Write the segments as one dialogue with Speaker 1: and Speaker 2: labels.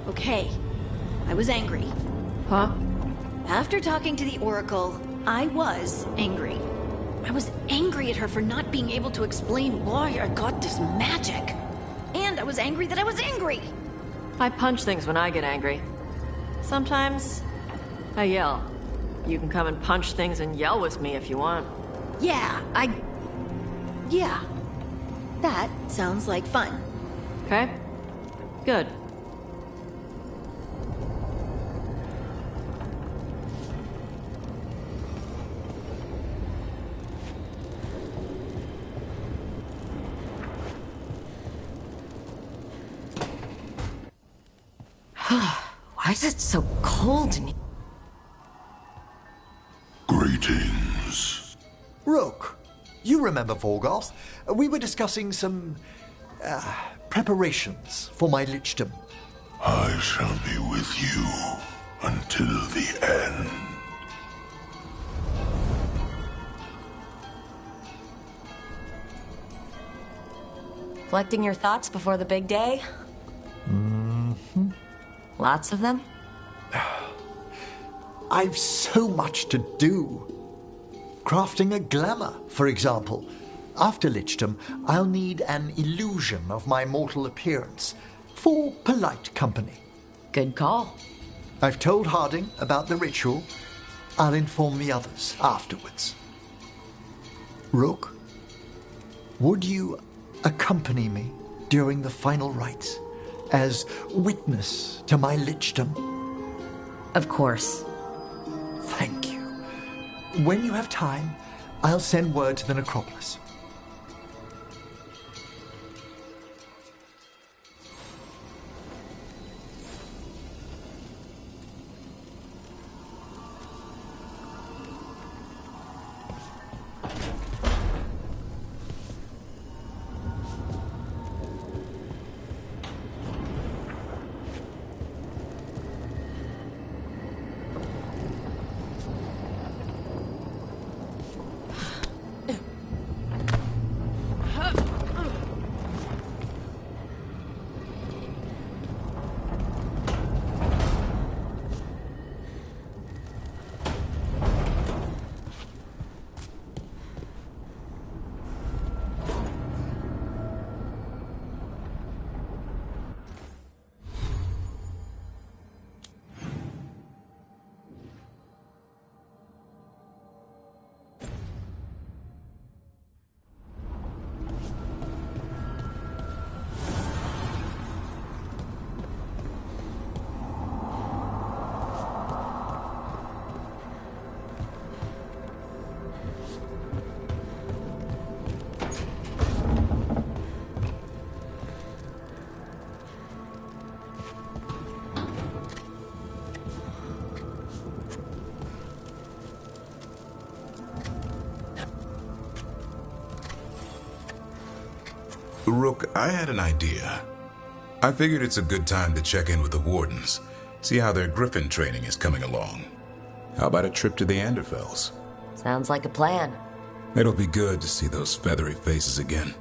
Speaker 1: Okay, I was angry.
Speaker 2: Huh?
Speaker 1: After talking to the Oracle, I was angry. I was angry at her for not being able to explain why I got this magic. And I was angry that I was angry!
Speaker 2: I punch things when I get angry. Sometimes, I yell. You can come and punch things and yell with me if you want.
Speaker 1: Yeah, Yeah. That sounds like fun.
Speaker 2: Okay? Good. Why is it so cold in here?
Speaker 3: Greetings.
Speaker 4: Rook, you remember Veilguard? We were discussing some preparations for my lichdom.
Speaker 3: I shall be with you until the end.
Speaker 5: Collecting your thoughts before the big day?
Speaker 4: Mm-hmm.
Speaker 5: Lots of them?
Speaker 4: I've so much to do. Crafting a glamour, for example. After lichdom, I'll need an illusion of my mortal appearance for polite company.
Speaker 5: Good call.
Speaker 4: I've told Harding about the ritual. I'll inform the others afterwards. Rook, would you accompany me during the final rites as witness to my lichdom?
Speaker 5: Of course.
Speaker 4: Thank you. When you have time, I'll send word to the necropolis.
Speaker 6: Rook, I had an idea. I figured it's a good time to check in with the wardens, see how their griffin training is coming along. How about a trip to the Anderfells?
Speaker 5: Sounds like a plan.
Speaker 6: It'll be good to see those feathery faces again.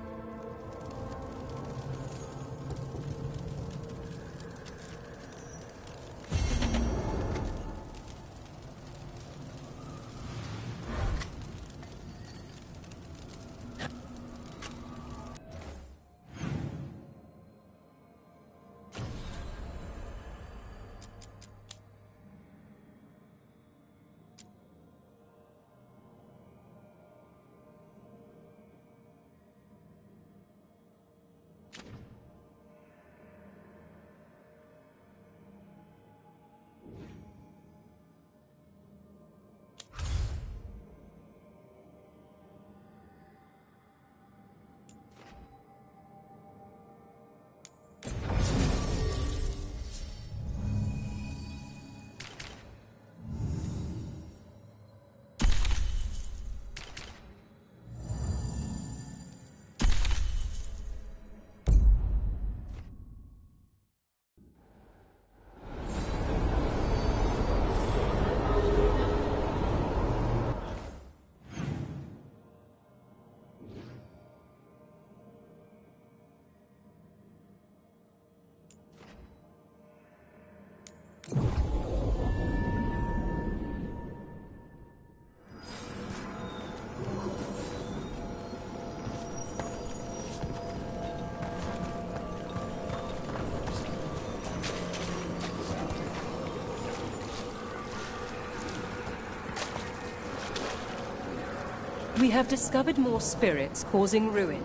Speaker 7: We have discovered more spirits causing ruin.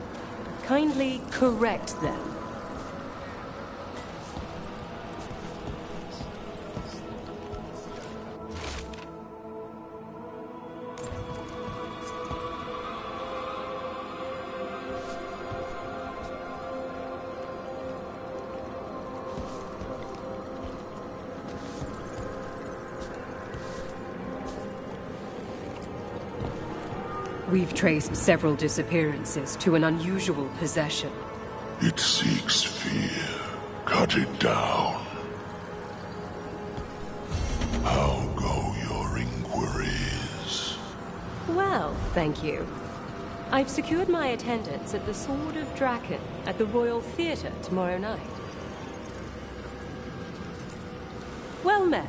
Speaker 7: Kindly correct them. We've traced several disappearances to an unusual possession.
Speaker 3: It seeks fear. Cut it down. How go your inquiries?
Speaker 7: Well, thank you. I've secured my attendance at the Sword of Draken at the Royal Theatre tomorrow night. Well met.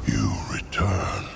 Speaker 3: You return.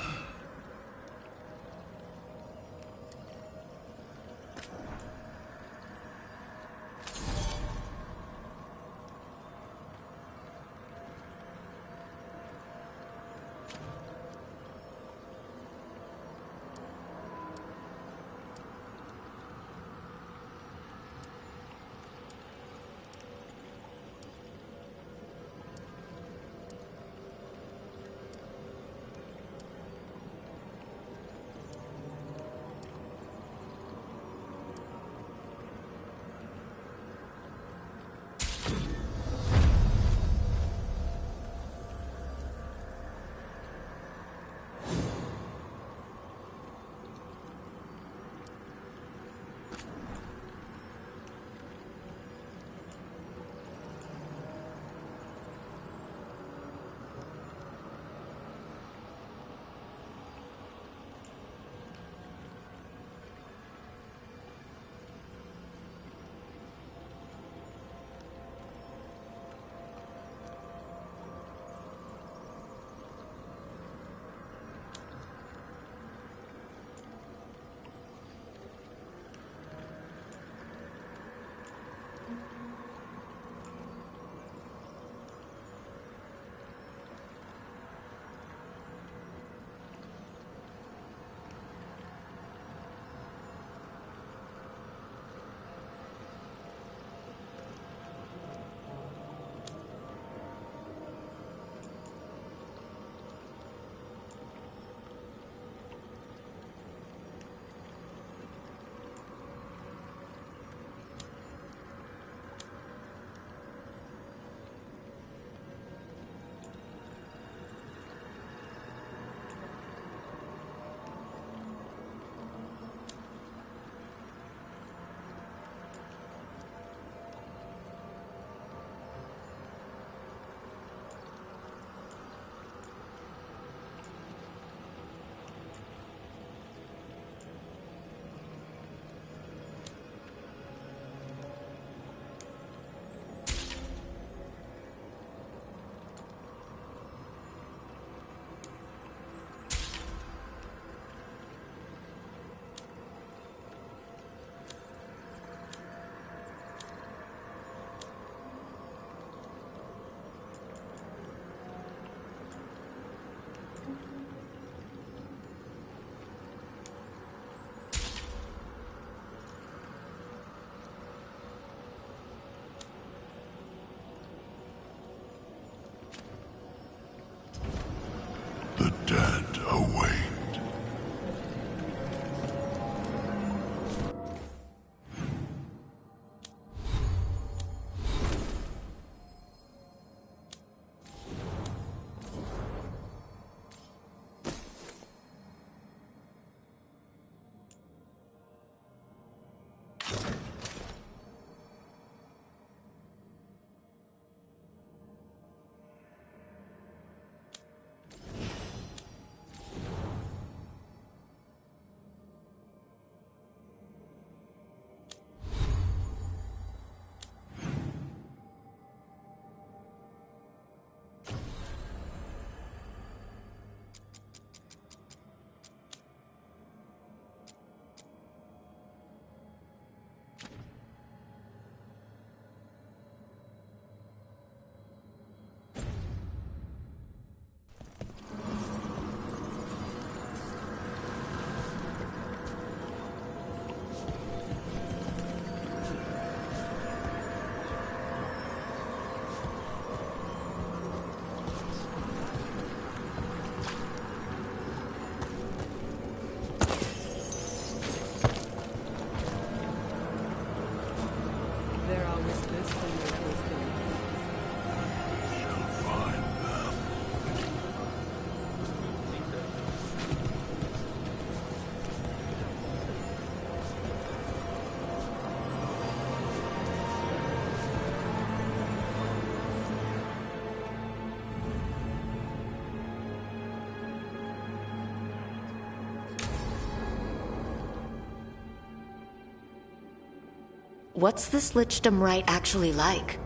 Speaker 5: what's this Lichdom rite actually like?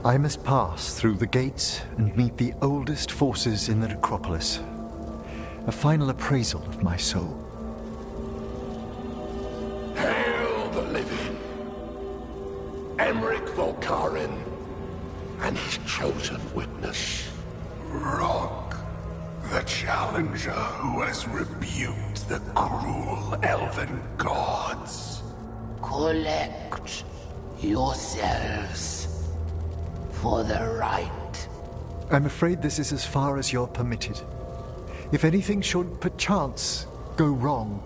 Speaker 4: I must pass through the gates and meet the oldest forces in the necropolis. A final appraisal of my soul.
Speaker 3: Hail the living! Emmerich Volkaren and his chosen witness, Rock, the challenger who has rebuked the cruel elven gods. Collect yourselves for the right.
Speaker 4: I'm afraid this is as far as you're permitted. If anything should perchance go wrong,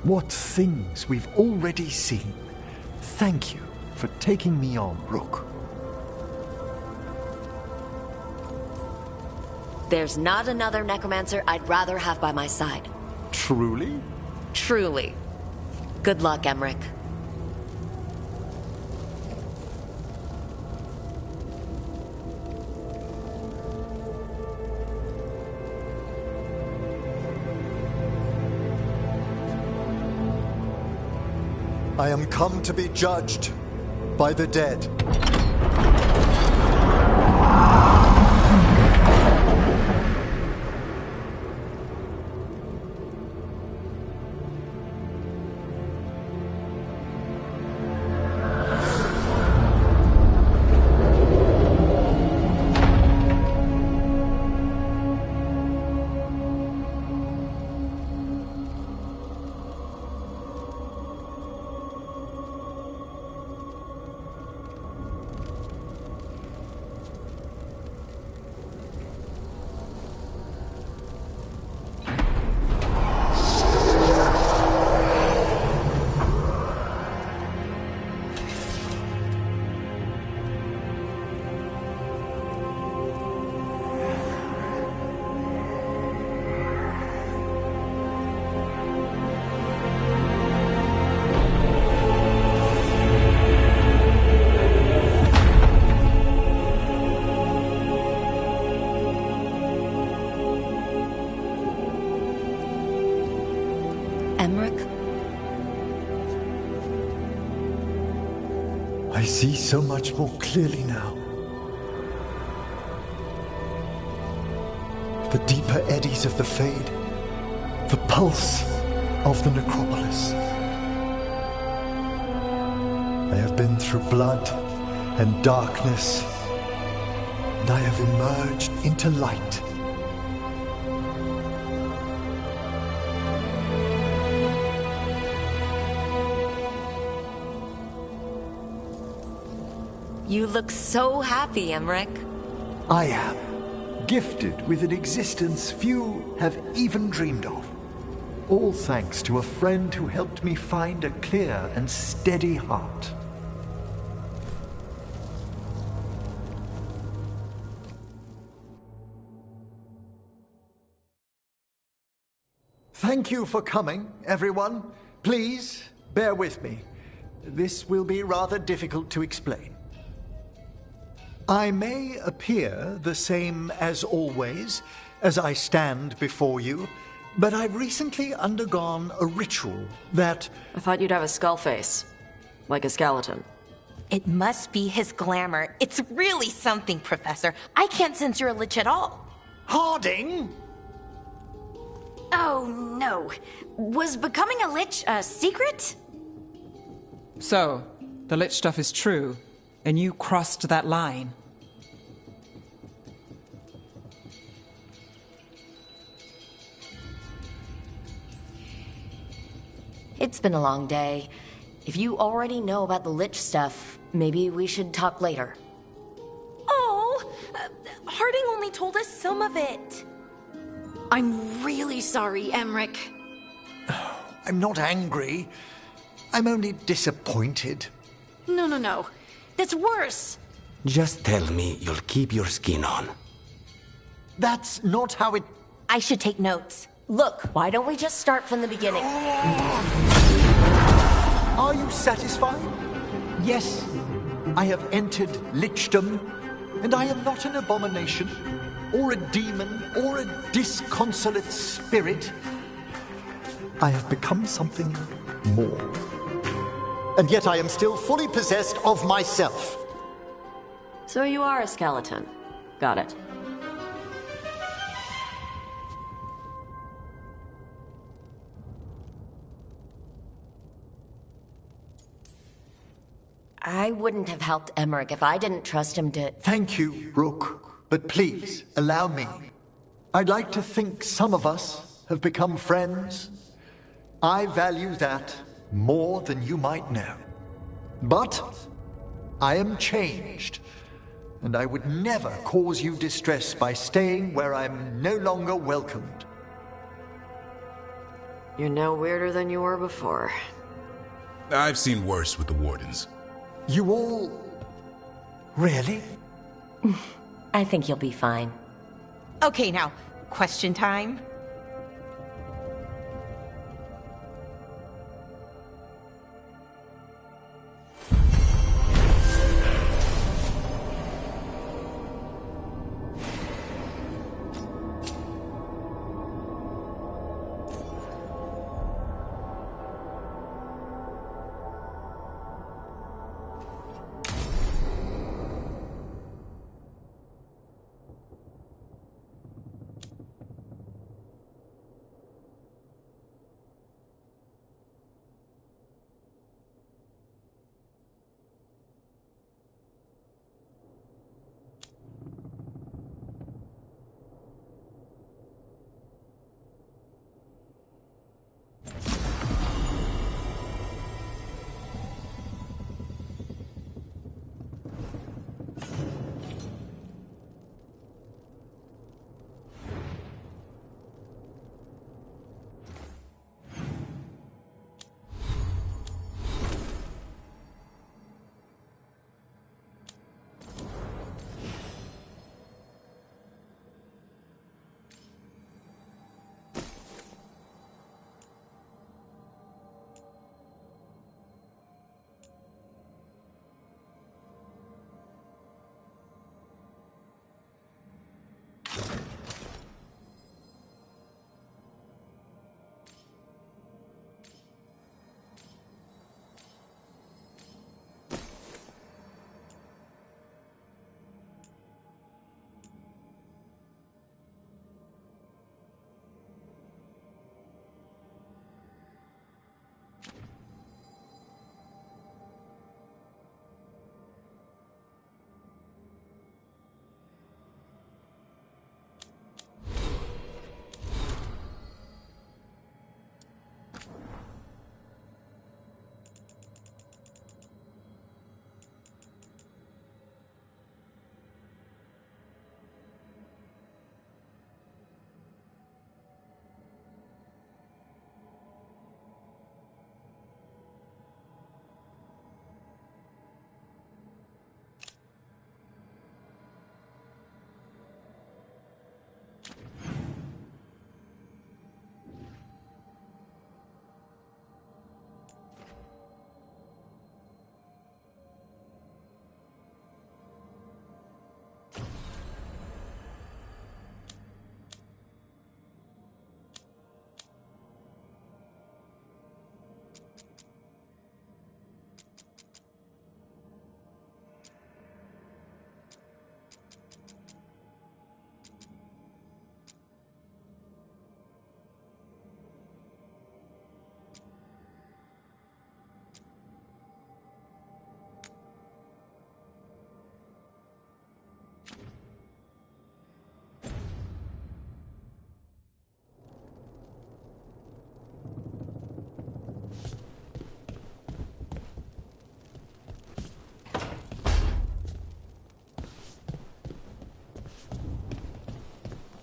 Speaker 4: what things we've already seen. Thank you for taking me on, Rook.
Speaker 5: There's not another necromancer I'd rather have by my side.
Speaker 4: Truly?
Speaker 5: Truly. Good luck, Emmerich.
Speaker 4: I am come to be judged by the dead.
Speaker 5: Emmerich?
Speaker 4: I see so much more clearly now. The deeper eddies of the Fade, the pulse of the necropolis. I have been through blood and darkness, and I have emerged into light.
Speaker 5: You look so happy, Emmerich.
Speaker 4: I am gifted with an existence few have even dreamed of. All thanks to a friend who helped me find a clear and steady heart. Thank you for coming, everyone. Please, bear with me. This will be rather difficult to explain. I may appear the same as always, as I stand before you, but I've recently undergone a ritual that...
Speaker 2: I thought you'd have a skull face. Like a skeleton.
Speaker 8: It must be his glamour. It's really something, Professor. I can't sense your lich at all.
Speaker 4: Harding!
Speaker 1: Oh, no. Was becoming a lich a secret?
Speaker 9: So, the lich stuff is true, and you crossed that line.
Speaker 5: It's been a long day. If you already know about the lich stuff, maybe we should talk later.
Speaker 8: Oh, Harding only told us some of it.
Speaker 1: I'm really sorry, Emmerich.
Speaker 4: I'm not angry. I'm only disappointed.
Speaker 1: No. That's worse.
Speaker 10: Just tell me you'll keep your skin on.
Speaker 4: That's not how it...
Speaker 8: I should take notes.
Speaker 5: Look, why don't we just start from the beginning?
Speaker 4: Are you satisfied? Yes, I have entered lichdom, and I am not an abomination, or a demon, or a disconsolate spirit. I have become something more. and yet I am still fully possessed of myself.
Speaker 2: So you are a skeleton. Got it.
Speaker 5: I wouldn't have helped Emmerich if I didn't trust him to...
Speaker 4: Thank you, Rook. But please, allow me. I'd like to think some of us have become friends. I value that more than you might know. But I am changed, and I would never cause you distress by staying where I'm no longer welcomed.
Speaker 2: You're no weirder than you were before.
Speaker 6: I've seen worse with the Wardens.
Speaker 4: You all... really?
Speaker 5: I think you'll be fine.
Speaker 8: Okay, now, question time.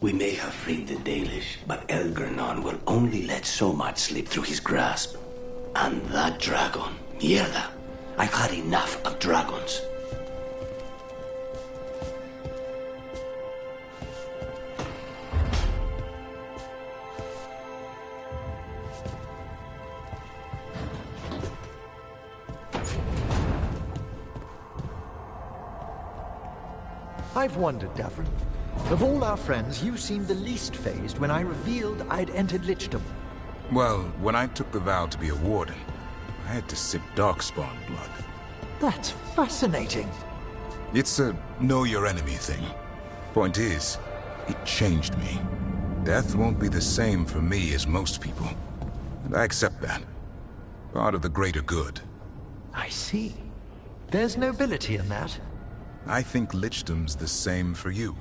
Speaker 10: We may have freed the Dalish, but Elgernon will only let so much slip through his grasp. And that dragon, mierda. I've had enough of dragons.
Speaker 4: I've wondered, Davrin. Of all our friends, you seemed the least fazed when I revealed I'd entered Lichdom.
Speaker 6: Well, when I took the vow to be a warden, I had to sip darkspawn blood.
Speaker 4: That's fascinating.
Speaker 6: It's a know your enemy thing. Point is, it changed me. Death won't be the same for me as most people. And I accept that. Part of the greater good.
Speaker 4: I see. There's nobility in that.
Speaker 6: I think lichdom's the same for you.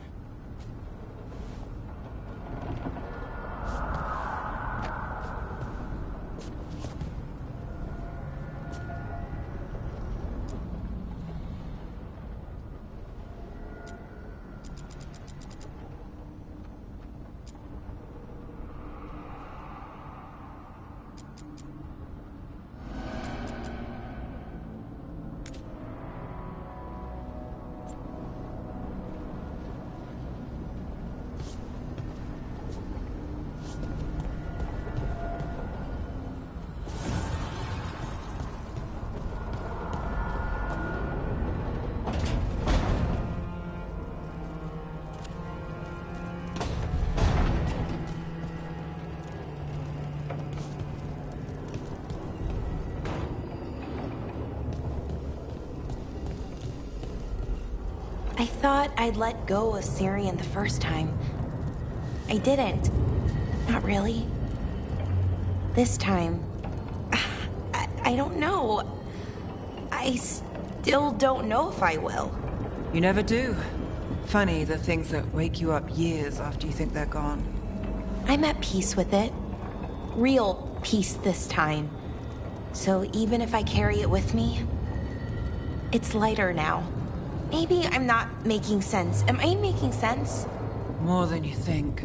Speaker 8: I thought I'd let go of Syrian the first time. I didn't. Not really. This time... I don't know. I still don't know if I will.
Speaker 9: You never do. Funny, the things that wake you up years after you think they're gone.
Speaker 8: I'm at peace with it. Real peace this time. So even if I carry it with me, it's lighter now. Maybe I'm not making sense. Am I making sense?
Speaker 9: More than you think.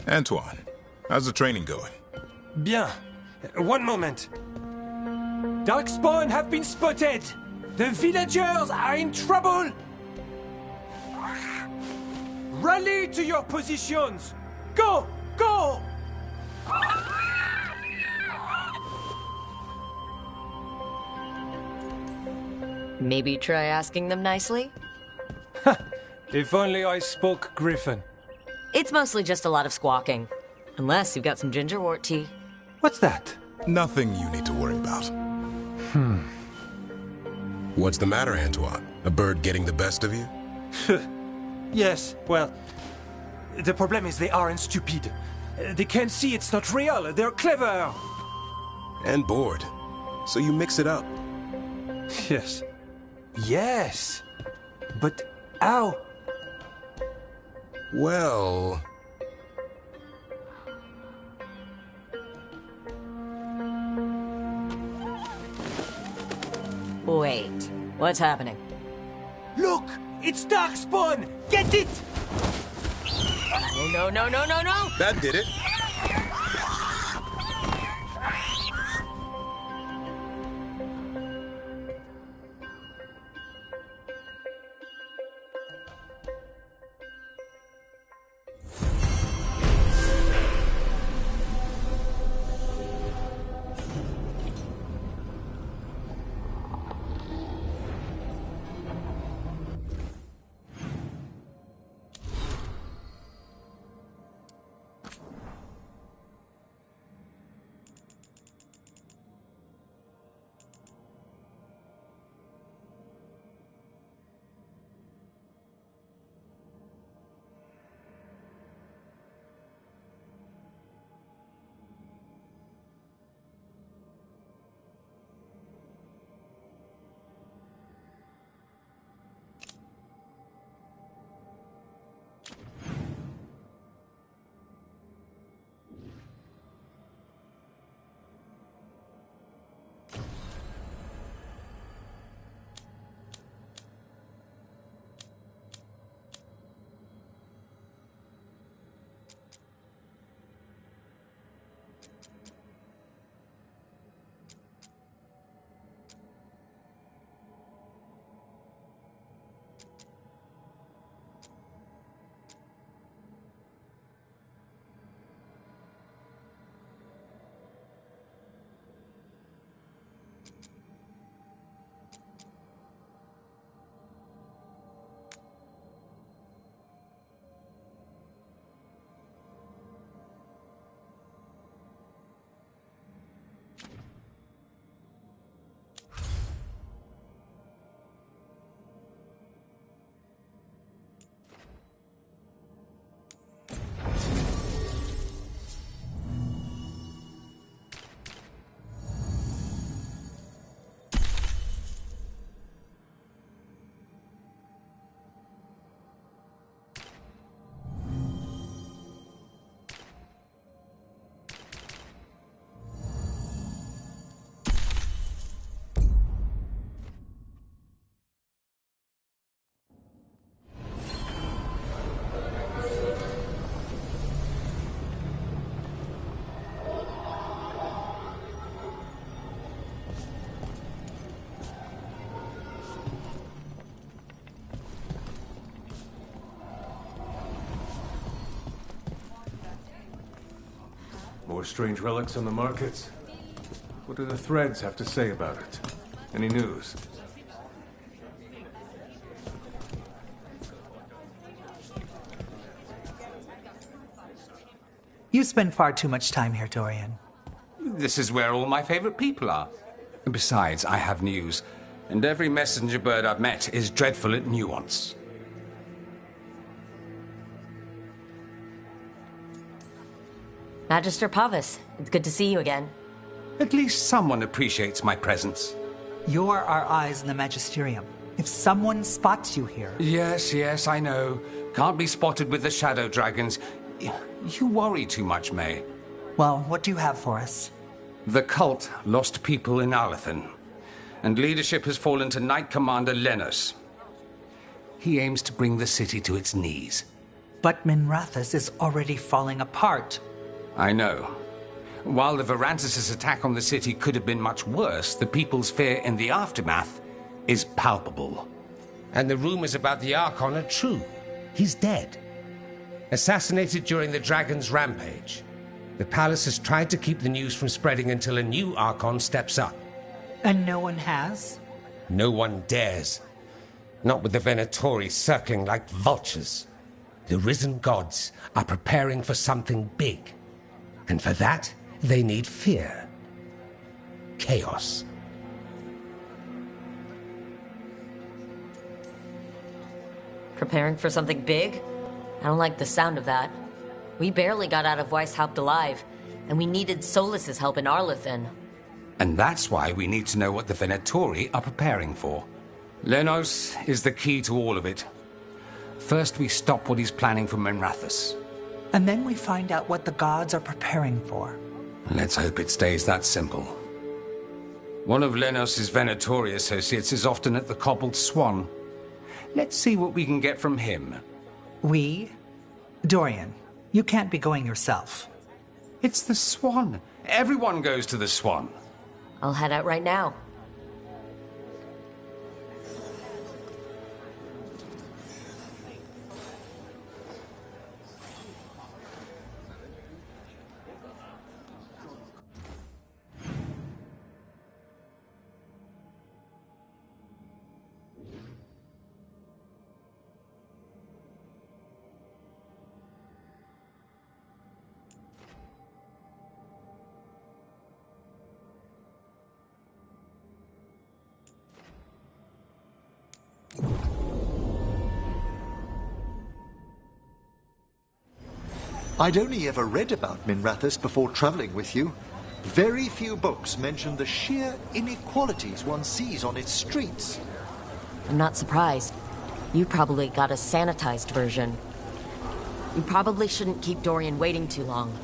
Speaker 6: Antoine, how's the training going?
Speaker 11: Bien. One moment. Darkspawn have been spotted! The villagers are in trouble! Rally to your positions! Go! Go!
Speaker 5: Maybe try asking them nicely?
Speaker 11: If only I spoke Griffin.
Speaker 5: It's mostly just a lot of squawking. Unless you've got some gingerwort tea.
Speaker 11: What's that?
Speaker 6: Nothing you need to worry about. What's the matter, Antoine? A bird getting the best of you?
Speaker 11: Yes, well, the problem is they aren't stupid. They can't see it's not real. They're clever.
Speaker 6: And bored. So you mix it up.
Speaker 11: Yes. Yes. But how?
Speaker 6: Well...
Speaker 5: Wait, what's happening?
Speaker 11: Look! It's Darkspawn! Get it!
Speaker 5: Oh, no, no, no, no, no!
Speaker 6: That did it.
Speaker 12: More strange relics on the markets? What do the threads have to say about it? Any news?
Speaker 13: You spend far too much time here, Dorian.
Speaker 14: This is where all my favorite people are. Besides, I have news, and every messenger bird I've met is dreadful at nuance.
Speaker 5: Magister Pavis, it's good to see you again.
Speaker 14: At least someone appreciates my presence.
Speaker 13: You're our eyes in the Magisterium. If someone spots you here...
Speaker 14: Yes, I know. Can't be spotted with the shadow dragons. You worry too much, May.
Speaker 13: Well, what do you have for us?
Speaker 14: The cult lost people in Alathan, and leadership has fallen to Knight Commander Lenos. He aims to bring the city to its knees.
Speaker 13: But Minrathous is already falling apart.
Speaker 14: I know. While the Varantis' attack on the city could have been much worse, the people's fear in the aftermath is palpable.
Speaker 15: And the rumors about the Archon are true. He's dead. Assassinated during the Dragon's rampage. The palace has tried to keep the news from spreading until a new Archon steps up.
Speaker 13: And no one has?
Speaker 15: No one dares. Not with the Venatori circling like vultures. The risen gods are preparing for something big. And for that, they need fear. Chaos.
Speaker 5: Preparing for something big? I don't like the sound of that. We barely got out of Weishaupt alive, and we needed Solus's help in Arlethan.
Speaker 14: And that's why we need to know what the Venatori are preparing for. Lenos is the key to all of it. First, we stop what he's planning for Minrathous.
Speaker 13: And then we find out what the gods are preparing for.
Speaker 14: Let's hope it stays that simple. One of Lenos' Venatori associates is often at the Cobbled Swan. Let's see what we can get from him.
Speaker 13: We? Dorian, you can't be going yourself.
Speaker 14: It's the Swan. Everyone goes to the Swan.
Speaker 5: I'll head out right now.
Speaker 4: I'd only ever read about Minrathous before traveling with you. Very few books mention the sheer inequalities one sees on its streets.
Speaker 5: I'm not surprised. You probably got a sanitized version. We probably shouldn't keep Dorian waiting too long.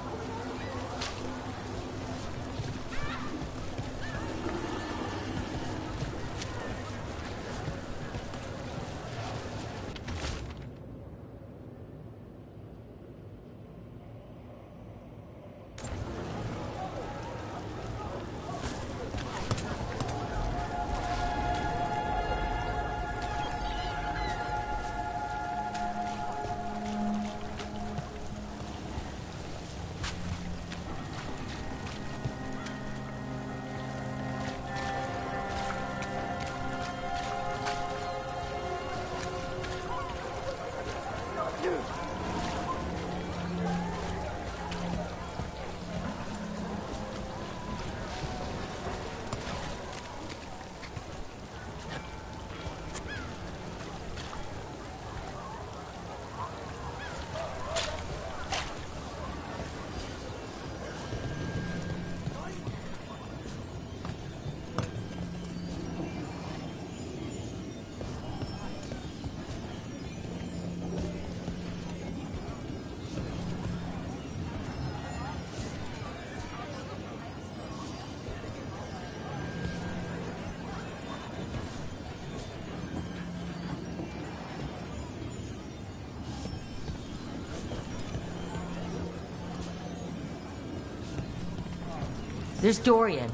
Speaker 5: There's Dorian.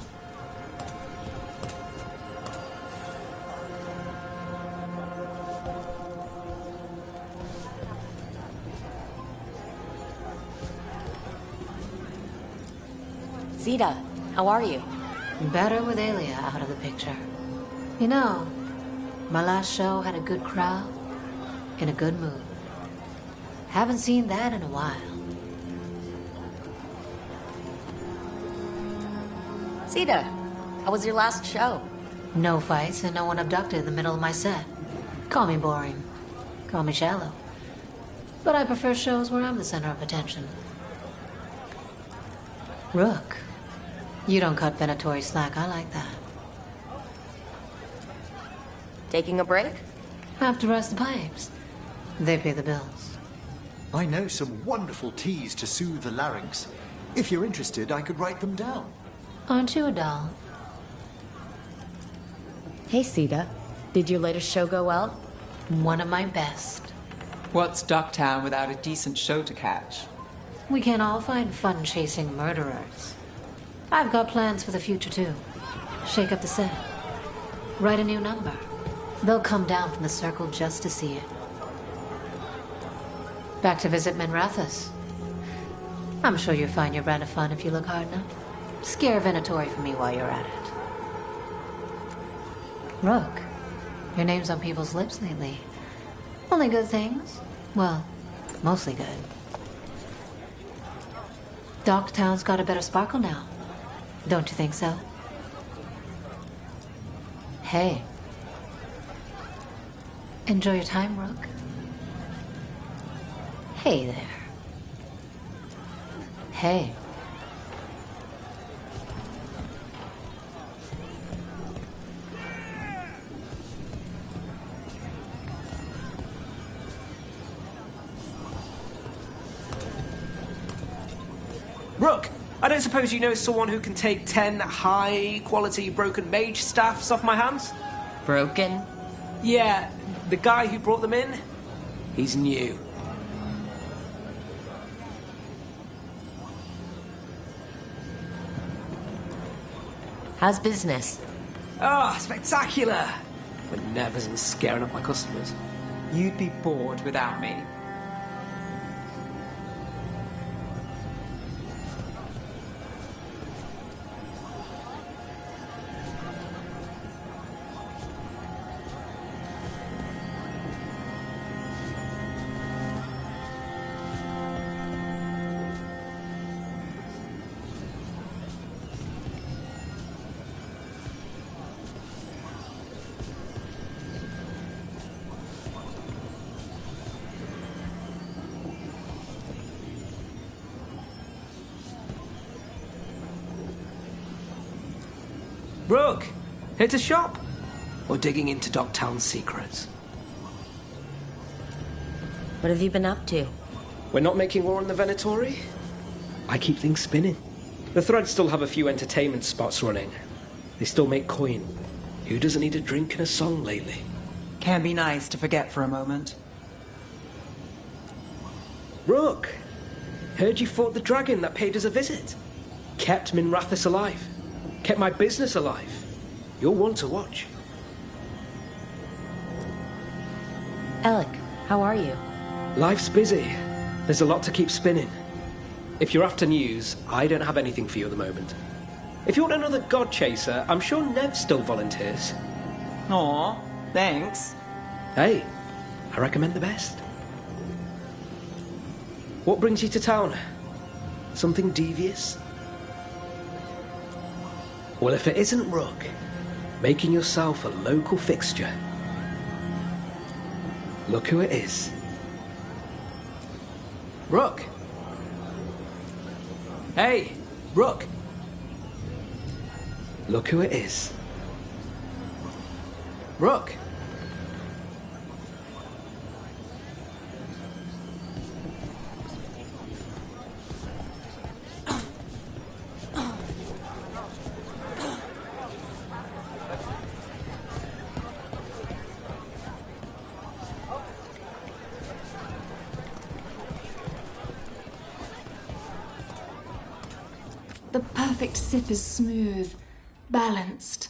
Speaker 5: Zeta, how are you?
Speaker 16: Better with Aelia out of the picture. You know, my last show had a good crowd, in a good mood. Haven't seen that in a while.
Speaker 5: Zeta, how was your last show?
Speaker 16: No fights and no one abducted in the middle of my set. Call me boring. Call me shallow. But I prefer shows where I'm the center of attention. Rook, you don't cut Venatori slack. I like that.
Speaker 5: Taking a break?
Speaker 16: Have to rest the pipes. They pay the bills.
Speaker 4: I know some wonderful teas to soothe the larynx. If you're interested, I could write them down.
Speaker 16: Aren't you a doll?
Speaker 5: Hey, Zeta. Did your latest show go well?
Speaker 16: One of my best.
Speaker 9: What's Ducktown without a decent show to catch?
Speaker 16: We can all find fun chasing murderers. I've got plans for the future, too. Shake up the set. Write a new number. They'll come down from the circle just to see it. Back to visit Minrathous. I'm sure you'll find your brand of fun if you look hard enough. Scare Venatori for me while you're at it. Rook, your name's on people's lips lately. Only good things. Well, mostly good. Docktown's got a better sparkle now. Don't you think so? Hey. Enjoy your time, Rook. Hey there. Hey.
Speaker 17: Rook, I don't suppose you know someone who can take 10 high-quality broken mage staffs off my hands?
Speaker 5: Broken?
Speaker 17: Yeah, the guy who brought them in, he's new.
Speaker 5: How's business?
Speaker 17: Oh, spectacular! We're nervous and scaring up my customers.
Speaker 9: You'd be bored without me.
Speaker 17: Rook, here to shop? Or digging into Docktown's secrets?
Speaker 5: What have you been up to?
Speaker 17: We're not making war on the Venatori? I keep things spinning. The Threads still have a few entertainment spots running. They still make coin. Who doesn't need a drink and a song lately?
Speaker 9: Can be nice to forget for a moment.
Speaker 17: Rook, heard you fought the dragon that paid us a visit. Kept Minrathous alive. Kept my business alive. You're one to watch.
Speaker 5: Alec, how are you?
Speaker 17: Life's busy. There's a lot to keep spinning. If you're after news, I don't have anything for you at the moment. If you want another god chaser, I'm sure Nev still volunteers.
Speaker 9: Aw, thanks.
Speaker 17: Hey, I recommend the best. What brings you to town? Something devious? Well, if it isn't Rook, making yourself a local fixture. Look who it is. Rook! Hey, Rook! Look who it is. Rook!
Speaker 18: The perfect sip is smooth, balanced,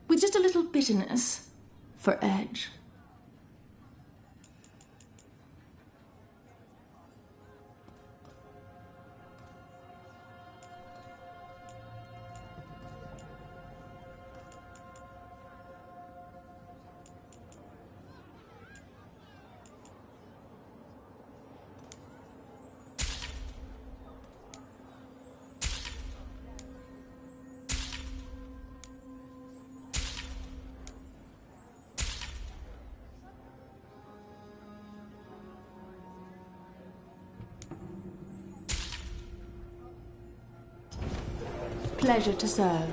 Speaker 18: with just a little bitterness for edge. Pleasure to serve.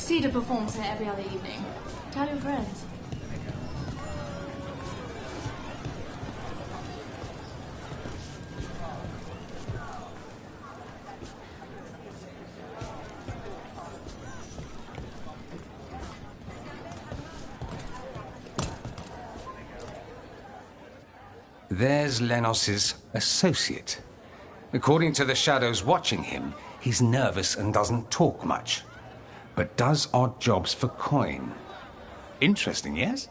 Speaker 18: Cedar performs here every other evening. Tell your friends.
Speaker 14: There's Lenos's associate. According to the shadows watching him, he's nervous and doesn't talk much, but does odd jobs for coin. Interesting, yes?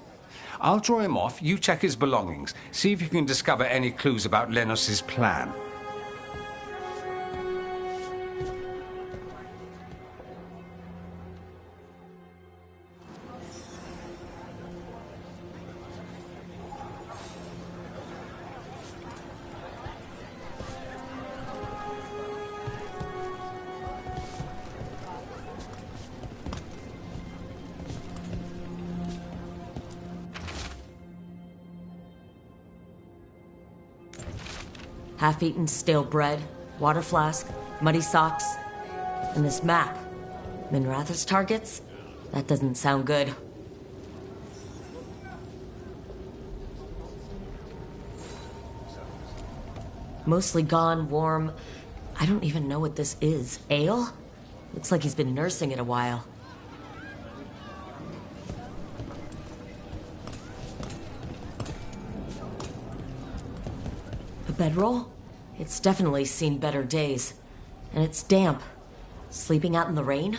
Speaker 14: I'll draw him off, you check his belongings, see if you can discover any clues about Lenos's plan.
Speaker 5: Half-eaten stale bread, water flask, muddy socks, and this map. Minratha's targets? That doesn't sound good. Mostly gone, warm. I don't even know what this is. Ale? Looks like he's been nursing it a while. A bedroll? It's definitely seen better days. And it's damp. Sleeping out in the rain?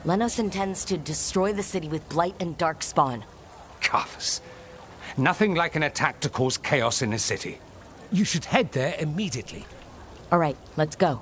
Speaker 5: Lenos intends to destroy the city with Blight and Darkspawn.
Speaker 14: Carthus. Nothing like an attack to cause chaos in a city.
Speaker 15: You should head there immediately.
Speaker 5: All right, let's go.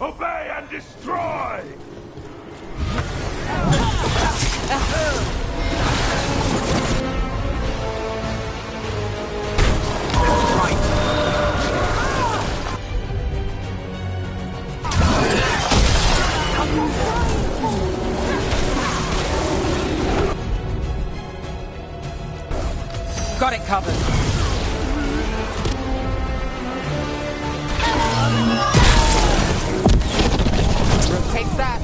Speaker 3: Obey and destroy!
Speaker 9: Got it covered. Rotate that.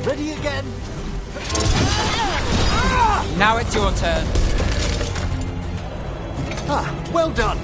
Speaker 4: Ready again?
Speaker 9: Now it's your turn.
Speaker 4: Ah, well done.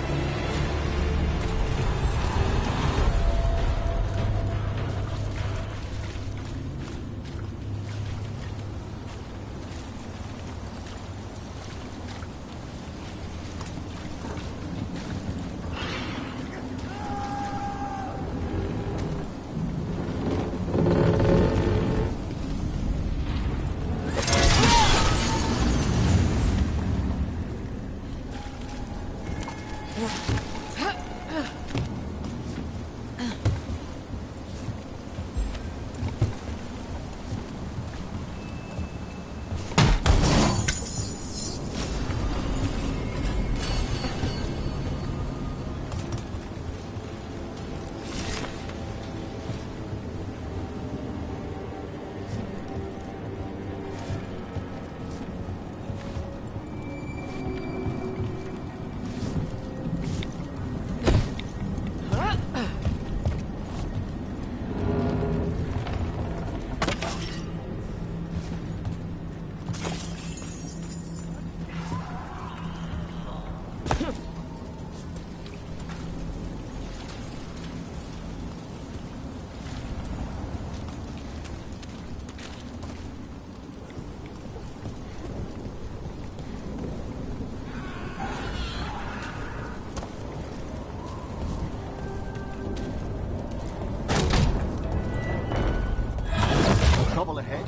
Speaker 4: trouble ahead.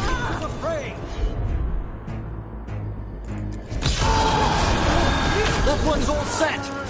Speaker 11: I'm afraid.
Speaker 4: That one's all set.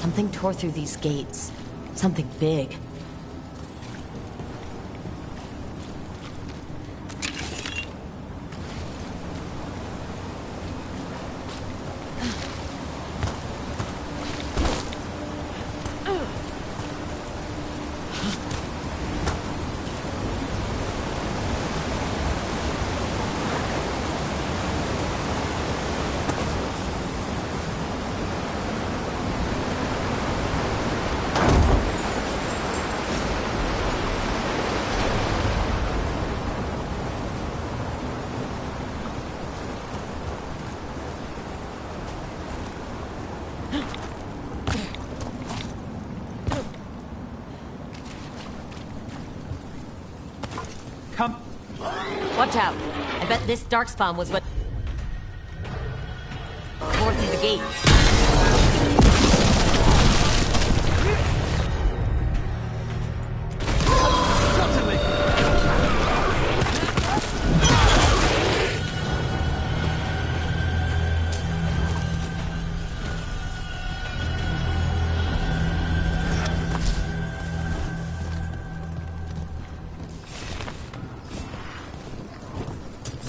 Speaker 5: Something tore through these gates. Something big.
Speaker 9: Come.
Speaker 5: Watch out. I bet this darkspawn was what tore through the gates.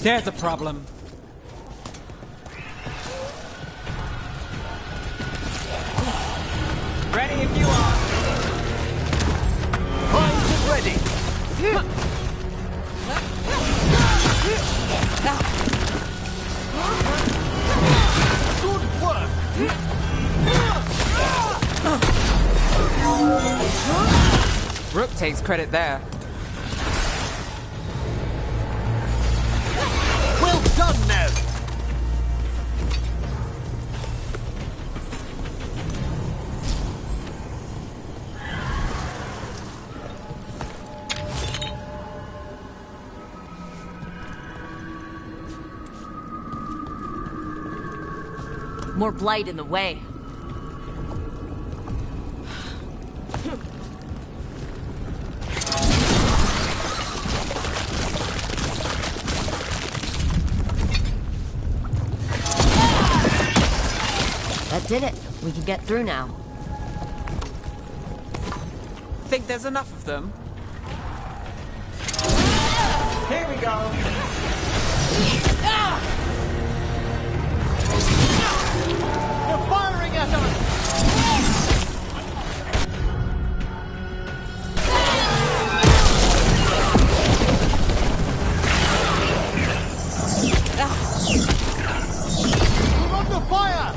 Speaker 9: There's a problem. Ready if you are.
Speaker 19: Primed and ready. Good work.
Speaker 9: Rook takes credit there.
Speaker 19: Well done, Nev.
Speaker 5: More blight in the way. That did it. We can get through now.
Speaker 9: Think there's enough of them? Here we go.
Speaker 19: They're firing at us. We're under fire.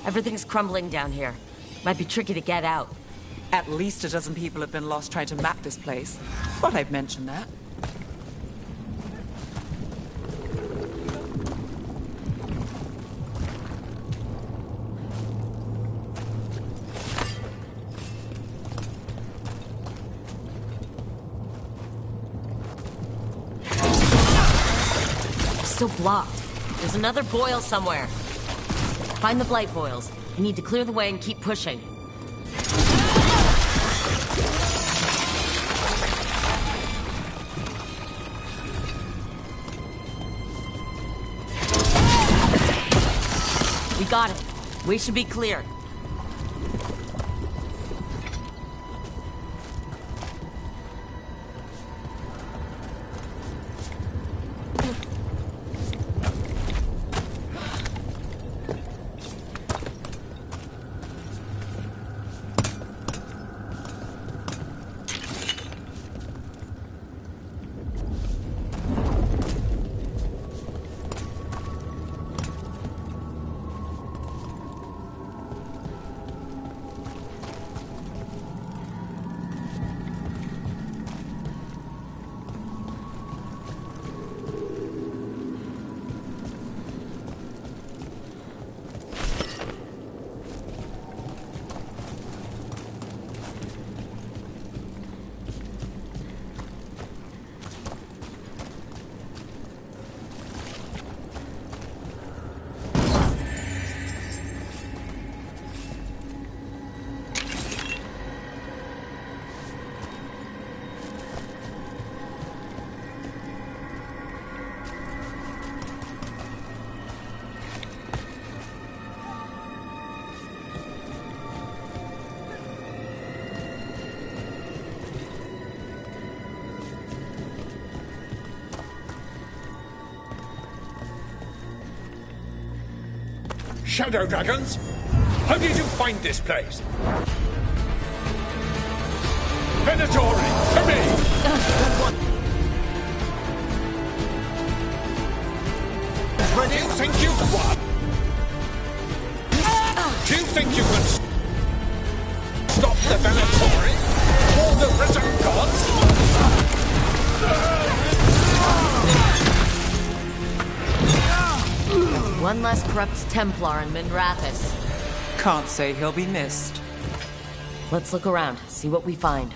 Speaker 5: Everything's crumbling down here. Might be tricky to get out.
Speaker 9: At least a dozen people have been lost trying to map this place. Thought I'd mention that.
Speaker 5: Still blocked. There's another boil somewhere. Find the blight boils. You need to clear the way and keep pushing. We got it. We should be clear.
Speaker 20: Shadow dragons? How did you find this place? Venatori, to me! Do you think you what? Do you think you can stop the Venatori? Or the risen gods?
Speaker 2: One less corrupt Templar in Minrathis.
Speaker 9: Can't say he'll be missed.
Speaker 2: Let's look around, see what we find.